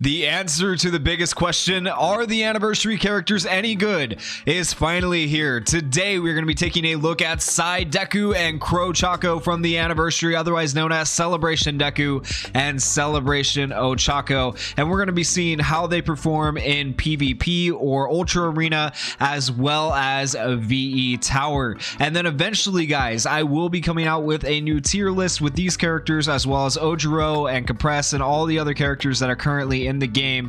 The answer to the biggest question, are the anniversary characters any good, is finally here. Today we're going to be taking a look at Side Deku and Crow Chaco from the anniversary, otherwise known as Celebration Deku and Celebration Ochako, and we're going to be seeing how they perform in PvP or Ultra Arena as well as a VE Tower. And then eventually, guys, I will be coming out with a new tier list with these characters as well as Ojiro and Compress and all the other characters that are currently in the game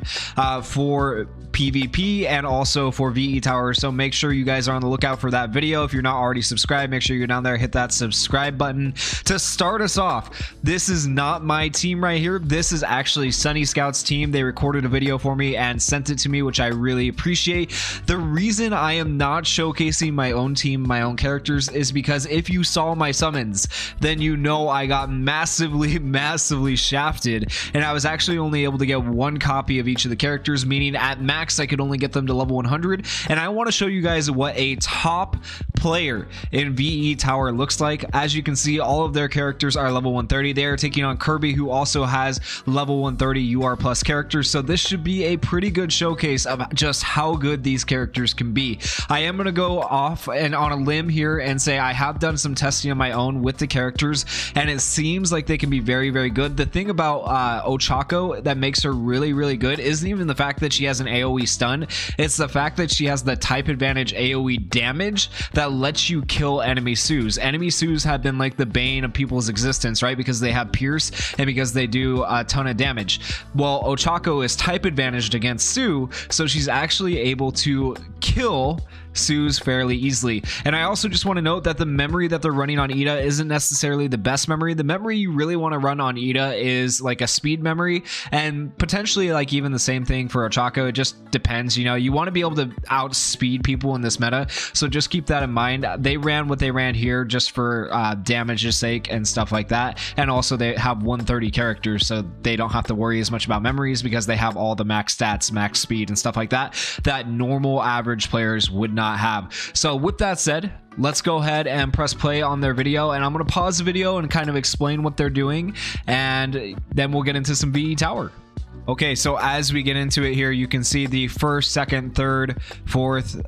for PvP and also for VE Tower. So make sure you guys are on the lookout for that video. If you're not already subscribed, make sure you go down there, hit that subscribe button. To start us off, this is not my team right here. This is actually Sunny Scout's team. They recorded a video for me and sent it to me, which I really appreciate. The reason I am not showcasing my own team, my own characters, is because if you saw my summons, then you know I got massively shafted, and I was actually only able to get one copy of each of the characters, meaning at max I could only get them to level 100. And I want to show you guys what a top player in VE Tower looks like. As you can see, all of their characters are level 130. They are taking on Kirby, who also has level 130 UR plus characters, so this should be a pretty good showcase of just how good these characters can be. I am going to go off and on a limb here and say I have done some testing on my own with the characters, and it seems like they can be very good. The thing about Ochako that makes her really good isn't even the fact that she has an AoE stun, it's the fact that she has the type advantage AoE damage that lets you kill enemy Sues. Enemy Sues have been like the bane of people's existence, right? Because they have Pierce and because they do a ton of damage. Well, Ochako is type advantaged against Sue, so she's actually able to kill Sues fairly easily. And I also just want to note that the memory that they're running on Ida isn't necessarily the best memory. The memory you really want to run on Ida is like a speed memory, and potentially like even the same thing for Ochako. It just depends, you know, you want to be able to outspeed people in this meta, so just keep that in mind. They ran what they ran here just for damage's sake and stuff like that, and also they have 130 characters, so they don't have to worry as much about memories because they have all the max stats, max speed and stuff like that that normal average players would not have. So with that said, let's go ahead and press play on their video, and I'm going to pause the video and kind of explain what they're doing, and then we'll get into some VE Tower. Okay, so as we get into it here, you can see the first, second, third, fourth,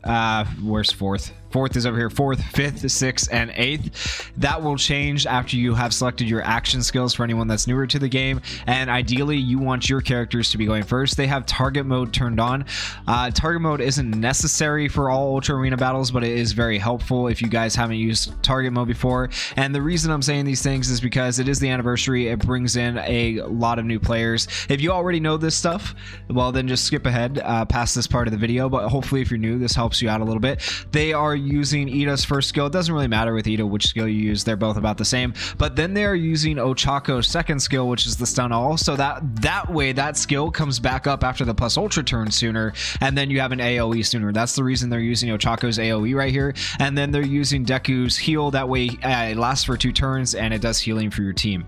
where's fourth? Fourth is over here, fourth, fifth, sixth, and eighth. That will change after you have selected your action skills for anyone that's newer to the game, and ideally you want your characters to be going first. They have target mode turned on. Target mode isn't necessary for all Ultra Arena battles, but it is very helpful if you guys haven't used target mode before. And the reason I'm saying these things is because it is the anniversary. It brings in a lot of new players. If you already know this stuff, well then just skip ahead past this part of the video, but hopefully if you're new, this helps you out a little bit. They are using Ida's first skill. It doesn't really matter with Ida which skill you use, they're both about the same, but then they are using Ochako's second skill, which is the stun all, so that way that skill comes back up after the plus ultra turn sooner, and then you have an AoE sooner. That's the reason they're using Ochako's AoE right here. And then they're using Deku's heal, that way it lasts for 2 turns and it does healing for your team.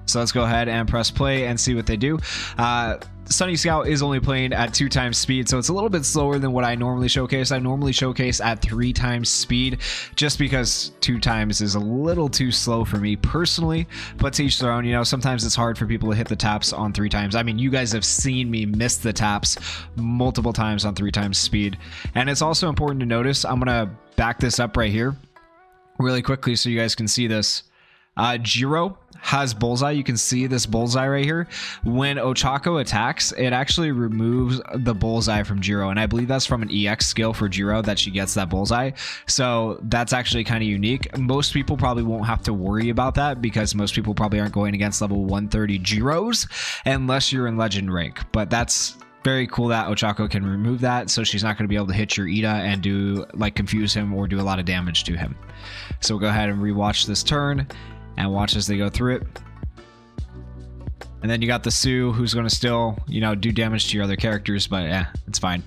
So let's go ahead and press play and see what they do. Sunny Scout is only playing at 2 times speed, so it's a little bit slower than what I normally showcase. I normally showcase at 3 times speed just because 2 times is a little too slow for me personally, but to each their own. You know, sometimes it's hard for people to hit the taps on 3 times. I mean, you guys have seen me miss the taps multiple times on 3 times speed. And it's also important to notice, I'm gonna back this up right here really quickly so you guys can see this. Jiro has bullseye. You can see this bullseye right here. When Ochako attacks, it actually removes the bullseye from Jiro, and I believe that's from an EX skill for Jiro that she gets that bullseye. So that's actually kind of unique. Most people probably won't have to worry about that because most people probably aren't going against level 130 Jiros unless you're in legend rank, but that's very cool that Ochako can remove that, so she's not going to be able to hit your Ida and do like confuse him or do a lot of damage to him. So we'll go ahead and rewatch this turn and watch as they go through it. And then you got the Sue, who's going to still, you know, do damage to your other characters, but yeah, it's fine.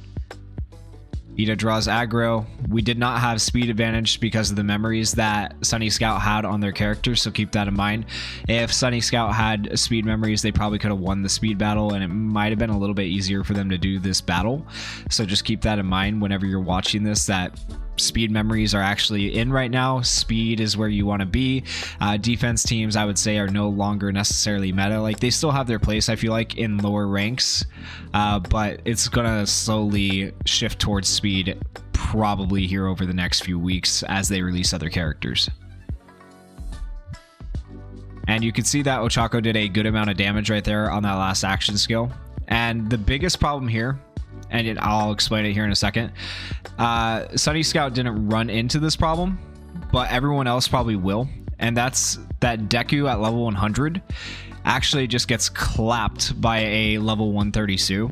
Ida draws aggro. We did not have speed advantage because of the memories that Sunny Scout had on their characters, so keep that in mind. If Sunny Scout had speed memories, they probably could have won the speed battle, and it might have been a little bit easier for them to do this battle. So just keep that in mind whenever you're watching this, that speed memories are actually in right now. Speed is where you want to be. Defense teams, I would say, are no longer necessarily meta. Like, they still have their place, I feel like, in lower ranks, but it's gonna slowly shift towards speed probably here over the next few weeks as they release other characters. And you can see that Ochako did a good amount of damage right there on that last action skill. And the biggest problem here, and I'll explain it here in a second, Sunny Scout didn't run into this problem, but everyone else probably will. And that's that Deku at level 100 actually just gets clapped by a level 130 Sue.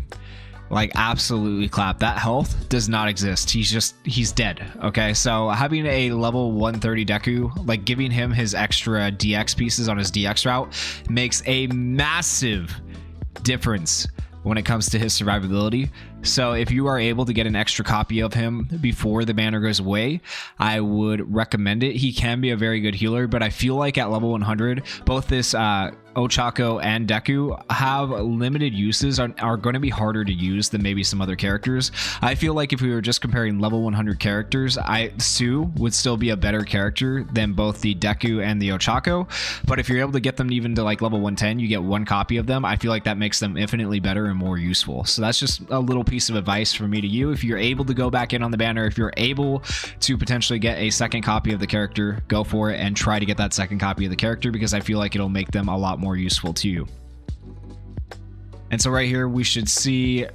Like, absolutely clapped. That health does not exist. He's dead. Okay, so having a level 130 Deku, like giving him his extra DX pieces on his DX route, makes a massive difference when it comes to his survivability. So if you are able to get an extra copy of him before the banner goes away, I would recommend it. He can be a very good healer, but I feel like at level 100, both this Ochako and Deku have limited uses, are going to be harder to use than maybe some other characters. I feel like if we were just comparing level 100 characters, Sue would still be a better character than both the Deku and the Ochako. But if you're able to get them even to like level 110, you get one copy of them. I feel like that makes them infinitely better and more useful. So that's just a little piece of advice from me to you. If you're able to go back in on the banner, if you're able to potentially get a second copy of the character, go for it and try to get that second copy of the character, because I feel like it'll make them a lot more useful to you. And so right here we should see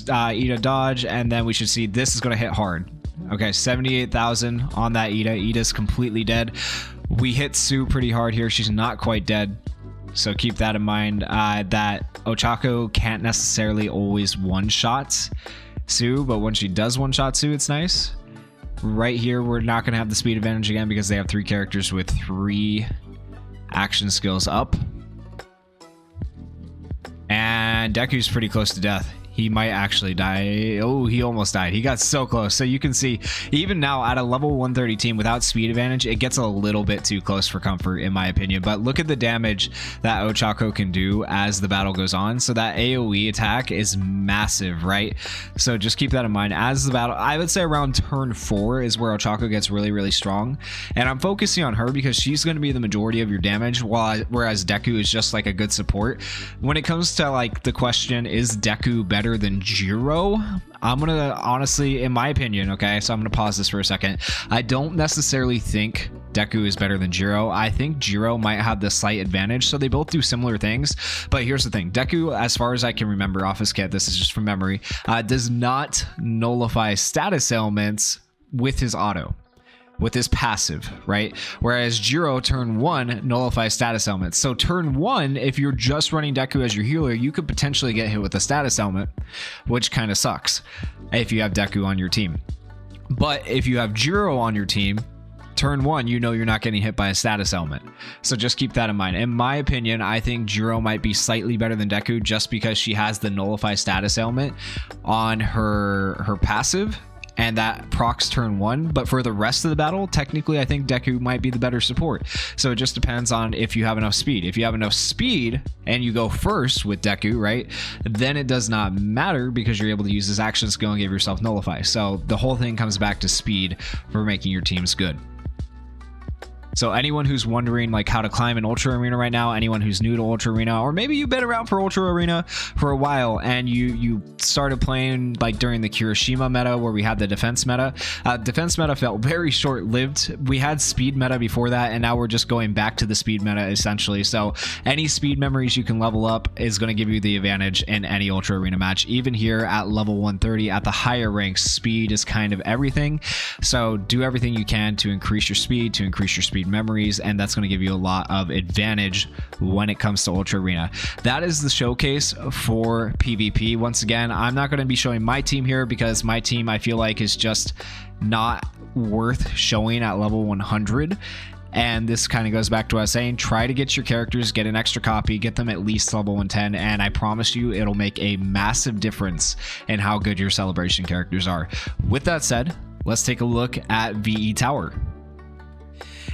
Ida dodge, and then we should see this is going to hit hard. Okay, 78,000 on that Ida. Ida's completely dead. We hit Sue pretty hard here. She's not quite dead, so keep that in mind. That Ochako can't necessarily always one-shot Sue, but when she does one-shot Sue, it's nice. Right here, we're not going to have the speed advantage again because they have 3 characters with 3 action skills up. And Deku's pretty close to death. He might actually die. Oh, he almost died. He got so close. So you can see, even now at a level 130 team without speed advantage, it gets a little bit too close for comfort, in my opinion. But look at the damage that Ochako can do as the battle goes on. So that AoE attack is massive, right? So just keep that in mind. As the battle, I would say around turn 4 is where Ochako gets really, really strong. And I'm focusing on her because she's going to be the majority of your damage, whereas Deku is just like a good support. When it comes to like the question, is Deku better than Jiro? I'm gonna honestly, in my opinion, okay, so I'm gonna pause this for a second. I don't necessarily think Deku is better than Jiro. I think Jiro might have the slight advantage, so they both do similar things. But here's the thing, Deku, as far as I can remember off his kit, this is just from memory, does not nullify status ailments with his auto, with his passive, right? Whereas Jiro, turn 1, nullifies status elements. So turn 1, if you're just running Deku as your healer, you could potentially get hit with a status element, which kind of sucks if you have Deku on your team. But if you have Jiro on your team, turn 1, you know you're not getting hit by a status element. So just keep that in mind. In my opinion, I think Jiro might be slightly better than Deku just because she has the nullify status element on her passive, and that procs turn 1. But for the rest of the battle, technically I think Deku might be the better support. So it just depends on if you have enough speed. If you have enough speed and you go first with Deku, right, then it does not matter because you're able to use his action skill and give yourself nullify. So the whole thing comes back to speed for making your teams good. So anyone who's wondering like how to climb an Ultra Arena right now, anyone who's new to Ultra Arena, or maybe you've been around for Ultra Arena for a while and you started playing like during the Kirishima meta where we had the defense meta. Defense meta felt very short-lived. We had speed meta before that, and now we're just going back to the speed meta essentially. So any speed memories you can level up is going to give you the advantage in any Ultra Arena match. Even here at level 130 at the higher ranks, speed is kind of everything. So do everything you can to increase your speed, memories, and that's going to give you a lot of advantage when it comes to Ultra Arena. That is the showcase for PvP. Once again, I'm not going to be showing my team here because my team I feel like is just not worth showing at level 100. And this kind of goes back to what I was saying, try to get your characters, get an extra copy, get them at least level 110, and I promise you it'll make a massive difference in how good your celebration characters are. With that said, let's take a look at VE Tower.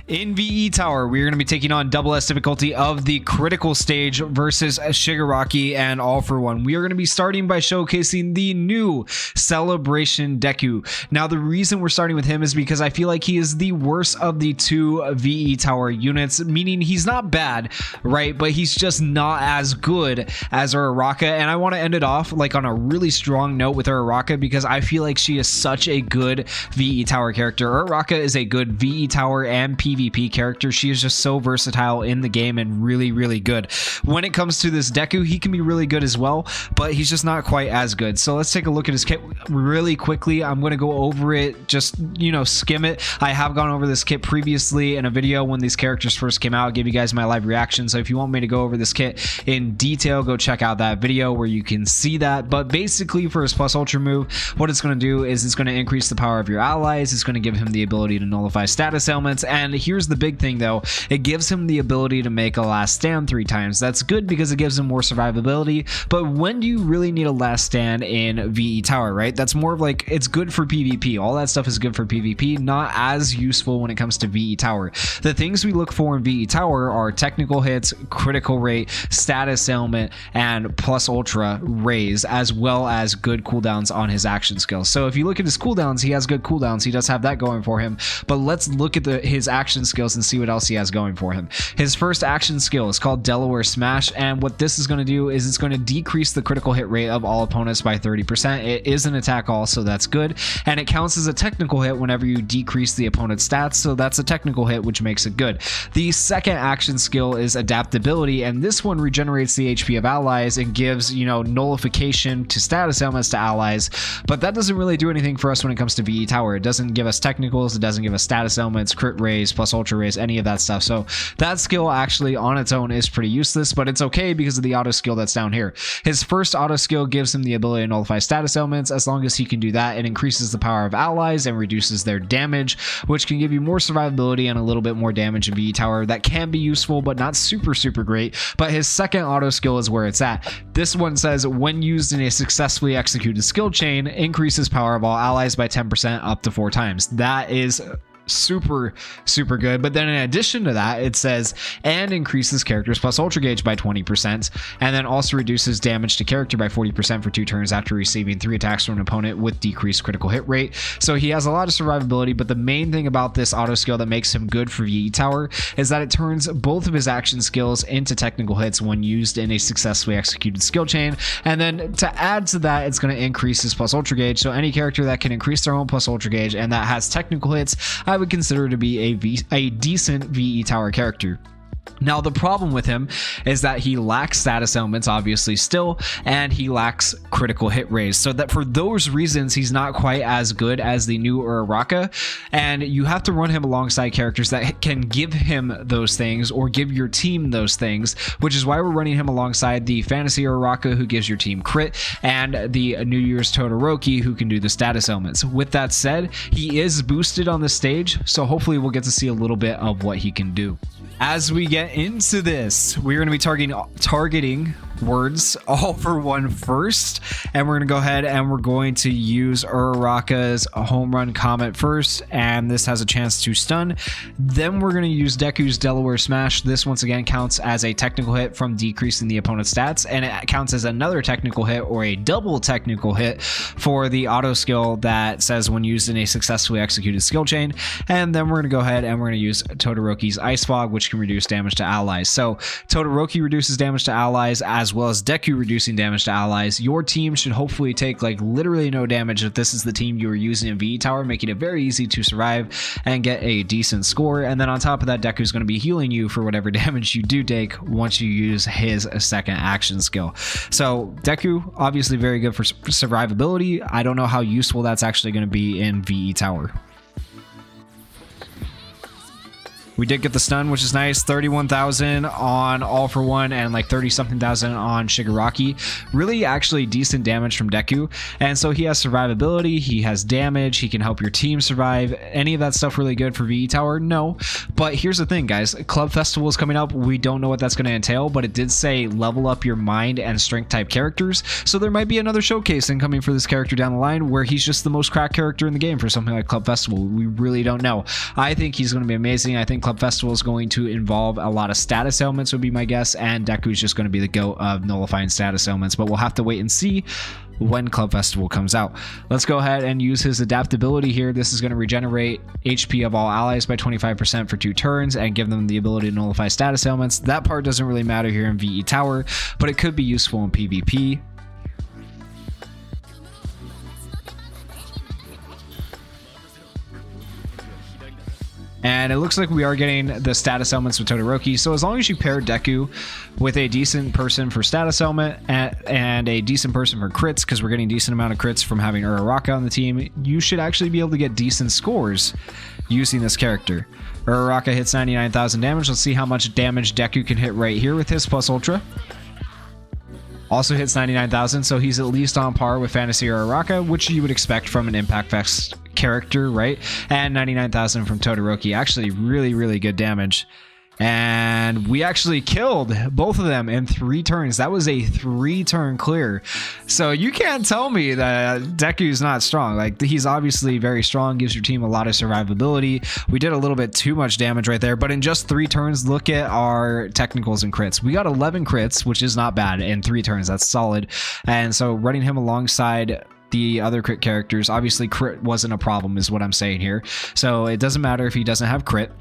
In VE Tower, we're going to be taking on double S difficulty of the critical stage versus Shigaraki and All For One. We are going to be starting by showcasing the new Celebration Deku. Now, the reason we're starting with him is because I feel like he is the worst of the two VE Tower units, meaning he's not bad, right? But he's just not as good as Uraraka, and I want to end it off like on a really strong note with Uraraka because I feel like she is such a good VE Tower character. Uraraka is a good VE Tower and PvP character. She is just so versatile in the game and really, really good. When it comes to this Deku, he can be really good as well, but he's just not quite as good. So let's take a look at his kit really quickly. I'm going to go over it, just, you know, skim it. I have gone over this kit previously in a video when these characters first came out. I'll give you guys my live reaction. So if you want me to go over this kit in detail, go check out that video where you can see that. But basically for his plus ultra move, what it's going to do is it's going to increase the power of your allies. It's going to give him the ability to nullify status ailments, and here's the big thing though, it gives him the ability to make a last stand 3 times. That's good because it gives him more survivability, but when do you really need a last stand in VE Tower, right? That's more of like, it's good for PvP. All that stuff is good for PvP, not as useful when it comes to VE Tower. The things we look for in VE Tower are technical hits, critical rate, status ailment, and plus ultra raise, as well as good cooldowns on his action skills. So if you look at his cooldowns, he has good cooldowns. He does have that going for him, but let's look at his action skills and see what else he has going for him. His first action skill is called Delaware Smash, and what this is going to do is it's going to decrease the critical hit rate of all opponents by 30%. It is an attack all, so that's good, and it counts as a technical hit whenever you decrease the opponent's stats, so that's a technical hit, which makes it good. The second action skill is Adaptability, and this one regenerates the HP of allies and gives, you know, nullification to status ailments to allies, but that doesn't really do anything for us when it comes to VE Tower. It doesn't give us technicals, it doesn't give us status ailments, crit raise, plus ultra raise, any of that stuff. So that skill actually on its own is pretty useless, but it's okay because of the auto skill that's down here. His first auto skill gives him the ability to nullify status ailments. As long as he can do that, it increases the power of allies and reduces their damage, which can give you more survivability and a little bit more damage in VE Tower. That can be useful, but not super great. But his second auto skill is where it's at. This one says, when used in a successfully executed skill chain, increases power of all allies by 10% up to 4 times. That is super good. But then in addition to that, it says, and increases characters plus ultra gauge by 20%, and then also reduces damage to character by 40% for 2 turns after receiving 3 attacks from an opponent with decreased critical hit rate. So he has a lot of survivability, but the main thing about this auto skill that makes him good for VE Tower is that it turns both of his action skills into technical hits when used in a successfully executed skill chain. And then to add to that, it's going to increase his plus ultra gauge. So any character that can increase their own plus ultra gauge and that has technical hits, I would consider to be a decent VE Tower character. Now, the problem with him is that he lacks status ailments, obviously, still, and he lacks critical hit raise. So that for those reasons, he's not quite as good as the new Uraraka, and you have to run him alongside characters that can give him those things or give your team those things, which is why we're running him alongside the Fantasy Uraraka, who gives your team crit, and the New Year's Todoroki, who can do the status ailments. With that said, he is boosted on the stage, so hopefully we'll get to see a little bit of what he can do. As we get into this, we're going to be targeting words All For One first, and we're going to go ahead and we're going to use Uraraka's home run comment first, and this has a chance to stun. Then we're going to use Deku's Delaware Smash. This once again counts as a technical hit from decreasing the opponent's stats, and it counts as another technical hit or a double technical hit for the auto skill that says when used in a successfully executed skill chain. And then we're going to go ahead and we're going to use Todoroki's Ice Fog, which can reduce damage to allies. So Todoroki reduces damage to allies as well as Deku reducing damage to allies. Your team should hopefully take like literally no damage if this is the team you are using in VE Tower, making it very easy to survive and get a decent score. And then on top of that, Deku is going to be healing you for whatever damage you do take once you use his second action skill. So Deku, obviously very good for survivability. I don't know how useful that's actually going to be in VE Tower. We did get the stun, which is nice. 31,000 on All For One and like 30-something thousand on Shigaraki. Really actually decent damage from Deku. And so he has survivability, he has damage, he can help your team survive. Any of that stuff really good for VE Tower? No. But here's the thing, guys. Club Festival is coming up. We don't know what that's going to entail, but it did say level up your mind and strength type characters. So there might be another showcasing coming for this character down the line where he's just the most cracked character in the game for something like Club Festival. We really don't know. I think he's going to be amazing. I think Club Festival is going to involve a lot of status ailments would be my guess, and Deku is just going to be the GOAT of nullifying status ailments, but we'll have to wait and see when Club Festival comes out. Let's go ahead and use his adaptability here. This is going to regenerate HP of all allies by 25% for 2 turns and give them the ability to nullify status ailments. That part doesn't really matter here in VE Tower, but it could be useful in PvP. And it looks like we are getting the status elements with Todoroki. So as long as you pair Deku with a decent person for status element and a decent person for crits, because we're getting a decent amount of crits from having Uraraka on the team, you should actually be able to get decent scores using this character. Uraraka hits 99,000 damage. Let's see how much damage Deku can hit right here with his plus ultra. Also hits 99,000, so he's at least on par with Fantasy Uraraka, which you would expect from an Impact Fest character, right? And 99,000 from Todoroki. Actually, really good damage. And we actually killed both of them in 3 turns. That was a 3-turn clear. So you can't tell me that Deku's not strong. Like, he's obviously very strong, gives your team a lot of survivability. We did a little bit too much damage right there, but in just 3 turns, look at our technicals and crits. We got 11 crits, which is not bad in 3 turns. That's solid. And so running him alongside the other crit characters, obviously crit wasn't a problem is what I'm saying here, so it doesn't matter if he doesn't have crit.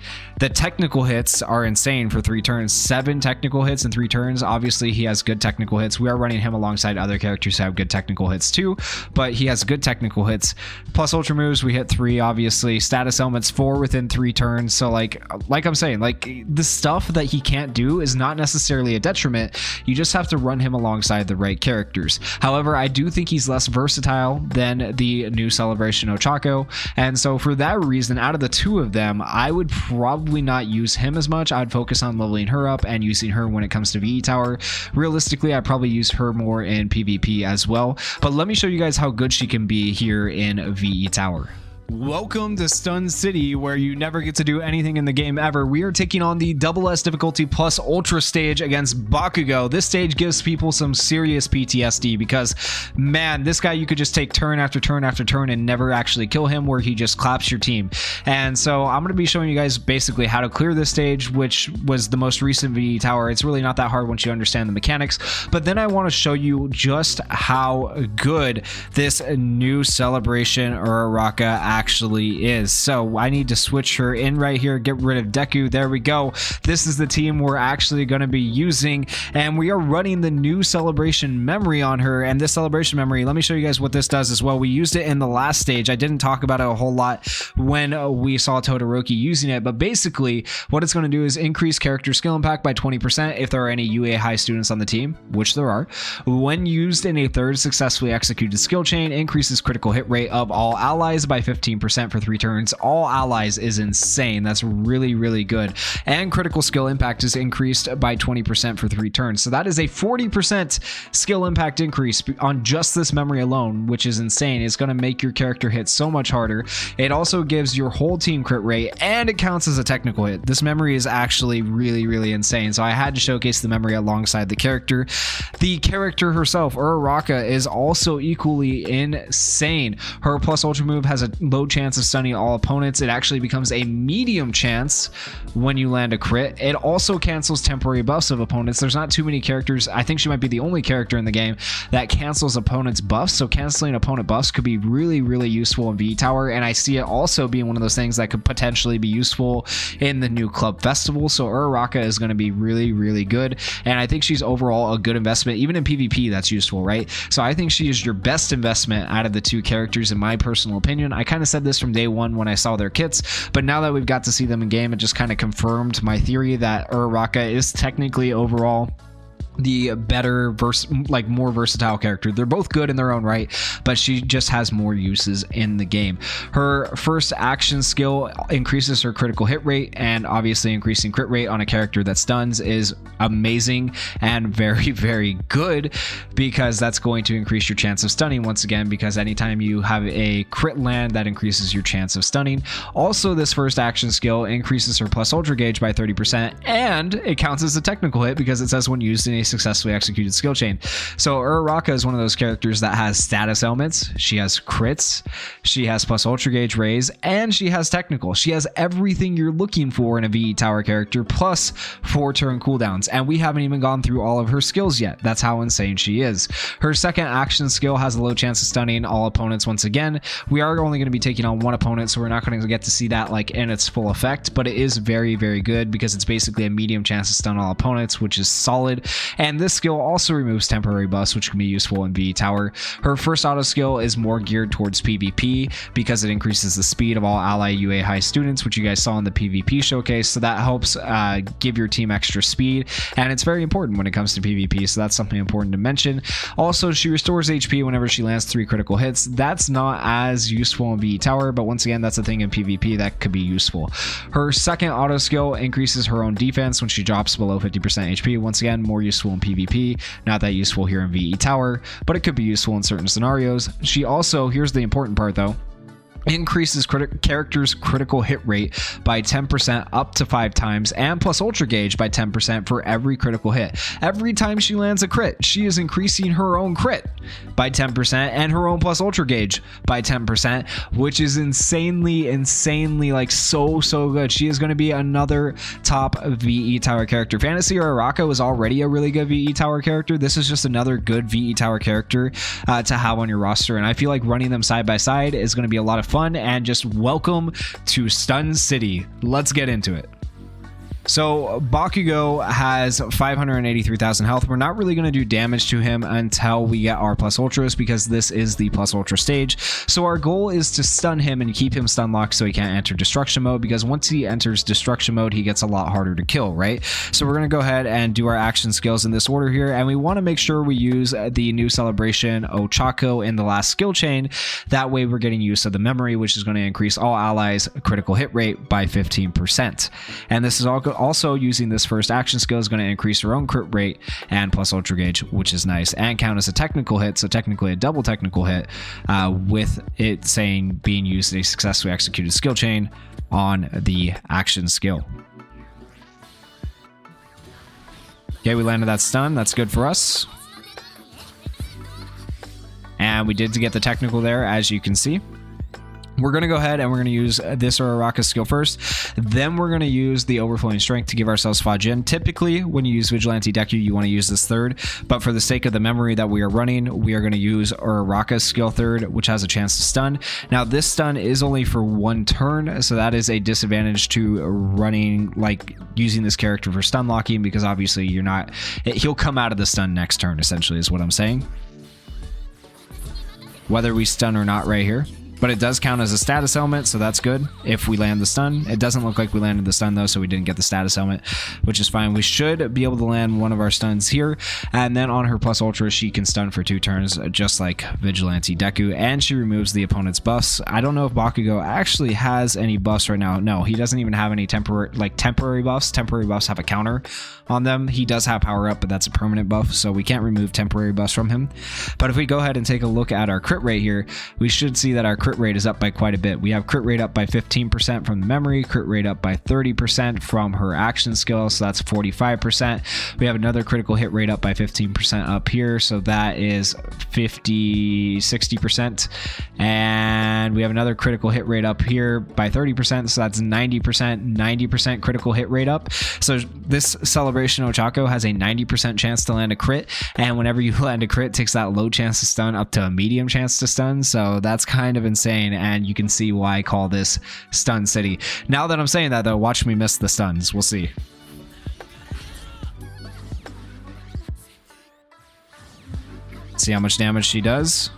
The technical hits are insane for 3 turns. 7 technical hits in 3 turns. Obviously he has good technical hits. We are running him alongside other characters who have good technical hits too, but he has good technical hits. Plus ultra moves, we hit 3, obviously. Status elements 4 within 3 turns. So like I'm saying, like, the stuff that he can't do is not necessarily a detriment. You just have to run him alongside the right characters. However, I do think he's less versatile than the new Celebration Ochako, and so for that reason, out of the 2 of them, I would probably not use him as much. I'd focus on leveling her up and using her when it comes to VE Tower. Realistically, I'd probably use her more in PvP as well, but let me show you guys how good she can be here in VE Tower. Welcome to Stun City, where you never get to do anything in the game ever. We are taking on the double S difficulty plus ultra stage against Bakugo. This stage gives people some serious PTSD because, man, this guy, you could just take turn after turn after turn and never actually kill him, where he just claps your team. And so I'm going to be showing you guys basically how to clear this stage, which was the most recent VE Tower. It's really not that hard once you understand the mechanics, but then I want to show you just how good this new Celebration Uraraka actually is. So I need to switch her in right here, get rid of Deku. There we go. This is the team we're actually going to be using, and we are running the new Celebration memory on her. And this Celebration memory, let me show you guys what this does as well. We used it in the last stage. I didn't talk about it a whole lot when we saw Todoroki using it, but basically what it's going to do is increase character skill impact by 20% if there are any UA high students on the team, which there are. When used in a 3rd successfully executed skill chain, increases critical hit rate of all allies by 15% for 3 turns. All allies is insane. That's really good. And critical skill impact is increased by 20% for 3 turns. So that is a 40% skill impact increase on just this memory alone, which is insane. It's going to make your character hit so much harder. It also gives your whole team crit rate, and it counts as a technical hit. This memory is actually really insane. So I had to showcase the memory alongside the character. The character herself, Uraraka, is also equally insane. Her plus ultra move has a low chance of stunning all opponents. It actually becomes a medium chance when you land a crit. It also cancels temporary buffs of opponents. There's not too many characters. I think she might be the only character in the game that cancels opponents' buffs. So canceling opponent buffs could be really useful in VE Tower, and I see it also being one of those things that could potentially be useful in the new Club Festival. So Uraraka is going to be really good, and I think she's overall a good investment. Even in PvP, that's useful, right? So I think she is your best investment out of the 2 characters, in my personal opinion. I kind of said this from day one when I saw their kits, but now that we've got to see them in game, it just kind of confirmed my theory that Uraraka is technically overall the better more versatile character. They're both good in their own right, but she just has more uses in the game. Her first action skill increases her critical hit rate, and obviously increasing crit rate on a character that stuns is amazing and very good, because that's going to increase your chance of stunning once again, because anytime you have a crit land, that increases your chance of stunning. Also, this first action skill increases her plus ultra gauge by 30%, and it counts as a technical hit because it says when used in a successfully executed skill chain. So Uraraka is one of those characters that has status elements. She has crits, she has plus ultra gauge raise, and she has technical. She has everything you're looking for in a VE tower character, plus 4 turn cooldowns, and we haven't even gone through all of her skills yet. That's how insane she is. Her second action skill has a low chance of stunning all opponents. Once again, we are only going to be taking on one opponent, so we're not going to get to see that like in its full effect, but it is very, very good because it's basically a medium chance to stun all opponents, which is solid. And this skill also removes temporary buffs, which can be useful in VE tower. Her first auto skill is more geared towards PvP because it increases the speed of all ally UA high students, which you guys saw in the PvP showcase, so that helps give your team extra speed, and it's very important when it comes to PvP, so that's something important to mention. Also, she restores HP whenever she lands 3 critical hits. That's not as useful in VE tower, but once again, that's a thing in PvP that could be useful. Her second auto skill increases her own defense when she drops below 50% HP. Once again, more useful in PvP, not that useful here in VE tower, but it could be useful in certain scenarios. She also, here's the important part though, increases character's critical hit rate by 10% up to 5 times, and plus ultra gauge by 10% for every critical hit. Every time she lands a crit, she is increasing her own crit by 10% and her own plus ultra gauge by 10%, which is insanely like so good. She is going to be another top VE tower character. Fantasy Uraraka was already a really good VE tower character. This is just another good VE tower character to have on your roster, and I feel like running them side by side is going to be a lot of fun. And just welcome to Stun City. Let's get into it. So Bakugo has 583,000 health. We're not really going to do damage to him until we get our plus ultras, because this is the plus ultra stage. So our goal is to stun him and keep him stun locked so he can't enter destruction mode, because once he enters destruction mode, he gets a lot harder to kill, right? So we're going to go ahead and do our action skills in this order here, and we want to make sure we use the new celebration Ochako in the last skill chain. That way we're getting use of the memory, which is going to increase all allies critical hit rate by 15%. And this is also using this first action skill is going to increase her own crit rate and plus ultra gauge, which is nice, and count as a technical hit, so technically a double technical hit, with it saying being used in a successfully executed skill chain on the action skill. Okay, we landed that stun. That's good for us. And we did get the technical there, as you can see. We're going to go ahead and we're going to use this Uraraka skill first. Then we're going to use the overflowing strength to give ourselves Fajin. Typically, when you use Vigilante Deku, you want to use this third. But for the sake of the memory that we are running, we are going to use Uraraka's skill third, which has a chance to stun. Now, this stun is only for 1 turn, so that is a disadvantage to running, like using this character for stun locking, because obviously you're not... He'll come out of the stun next turn, essentially, is what I'm saying. Whether we stun or not right here. But it does count as a status element, so that's good if we land the stun. It doesn't look like we landed the stun though, so we didn't get the status element, which is fine. We should be able to land one of our stuns here, and then on her plus ultra she can stun for 2 turns, just like Vigilante Deku, and she removes the opponent's buffs. I don't know if Bakugo actually has any buffs right now. No, he doesn't even have any temporary buffs. Temporary buffs have a counter on them. He does have power up, but that's a permanent buff, so we can't remove temporary buffs from him. But if we go ahead and take a look at our crit rate here, we should see that our crit rate is up by quite a bit. We have crit rate up by 15% from the memory, crit rate up by 30% from her action skill, so that's 45%. We have another critical hit rate up by 15% up here, so that is 60%. And we have another critical hit rate up here by 30%, so that's 90% critical hit rate up. So this Celebration Ochako has a 90% chance to land a crit, and whenever you land a crit, it takes that low chance to stun up to a medium chance to stun, so that's kind of insane, and you can see why I call this Stun City. Now that I'm saying that though, watch me miss the stuns. We'll see. See how much damage she does.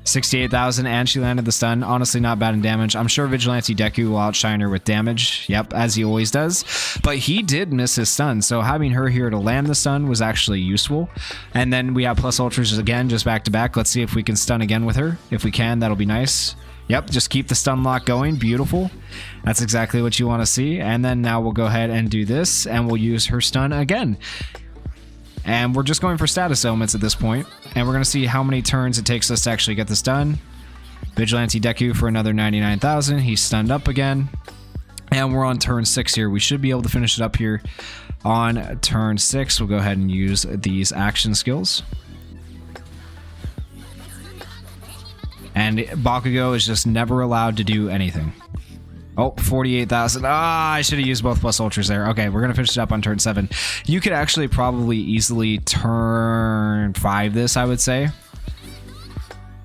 68,000, and she landed the stun. Honestly, not bad in damage. I'm sure Vigilante Deku will outshine her with damage. Yep, as he always does. But he did miss his stun, so having her here to land the stun was actually useful. And then we have plus ultras again, just back to back. Let's see if we can stun again with her. If we can, that'll be nice. Yep, just keep the stun lock going. Beautiful. That's exactly what you want to see. And then now we'll go ahead and do this, and we'll use her stun again. And we're just going for status elements at this point. And we're going to see how many turns it takes us to actually get this done. Vigilante Deku for another 99,000. He's stunned up again. And we're on turn 6 here. We should be able to finish it up here On turn 6, we'll go ahead and use these action skills. And Bakugo is just never allowed to do anything. Oh, 48,000. Ah, I should have used both plus ultras there. Okay, we're going to finish it up on turn 7. You could actually probably easily turn 5 this, I would say.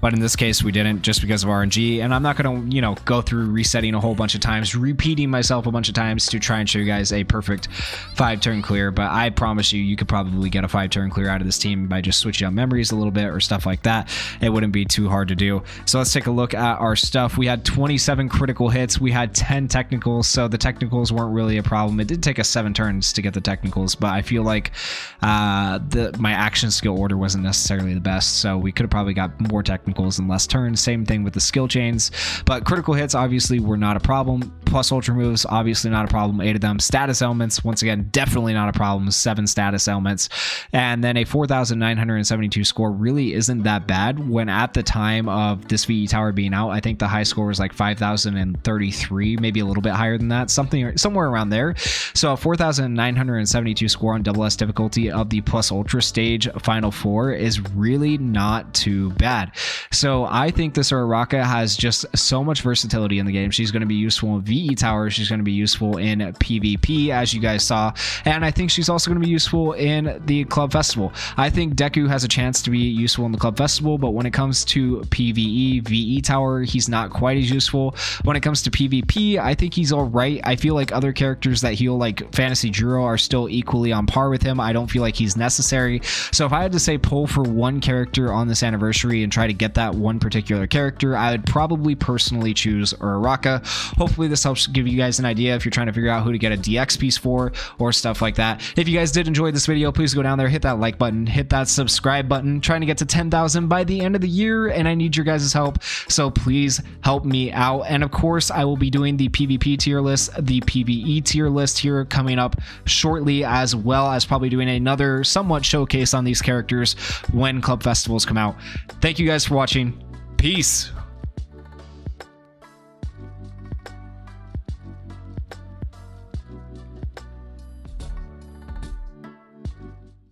But in this case, we didn't, just because of RNG. And I'm not going to, go through resetting a whole bunch of times, repeating myself a bunch of times to try and show you guys a perfect 5-turn clear. But I promise you could probably get a 5-turn clear out of this team by just switching up memories a little bit or stuff like that. It wouldn't be too hard to do. So let's take a look at our stuff. We had 27 critical hits. We had 10 technicals. So the technicals weren't really a problem. It did take us 7 turns to get the technicals, but I feel like my action skill order wasn't necessarily the best. So we could have probably got more technicals and less turns. Same thing with the skill chains, but critical hits obviously were not a problem. Plus ultra moves, obviously not a problem, 8 of them. Status elements, once again, definitely not a problem, 7 status elements. And then a 4,972 score really isn't that bad when at the time of this VE tower being out, I think the high score was like 5,033, maybe a little bit higher than that, somewhere around there. So a 4,972 score on double S difficulty of the plus ultra stage final 4 is really not too bad. So I think this Uraraka has just so much versatility in the game. She's going to be useful in VE Tower. She's going to be useful in PvP, as you guys saw. And I think she's also going to be useful in the Club Festival. I think Deku has a chance to be useful in the Club Festival, but when it comes to PvE, VE Tower, he's not quite as useful. When it comes to PvP, I think he's all right. I feel like other characters that heal, like Fantasy Juro, are still equally on par with him. I don't feel like he's necessary. So if I had to say pull for one character on this anniversary and try to get that one particular character, I would probably personally choose Uraraka. Hopefully this helps give you guys an idea if you're trying to figure out who to get a DX piece for or stuff like that. If you guys did enjoy this video, please go down there, hit that like button, hit that subscribe button. Trying to get to 10,000 by the end of the year, and I need your guys' help, so please help me out. And of course, I will be doing the PvP tier list, the PvE tier list here coming up shortly, as well as probably doing another somewhat showcase on these characters when Club Festivals come out. Thank you guys for watching. Peace.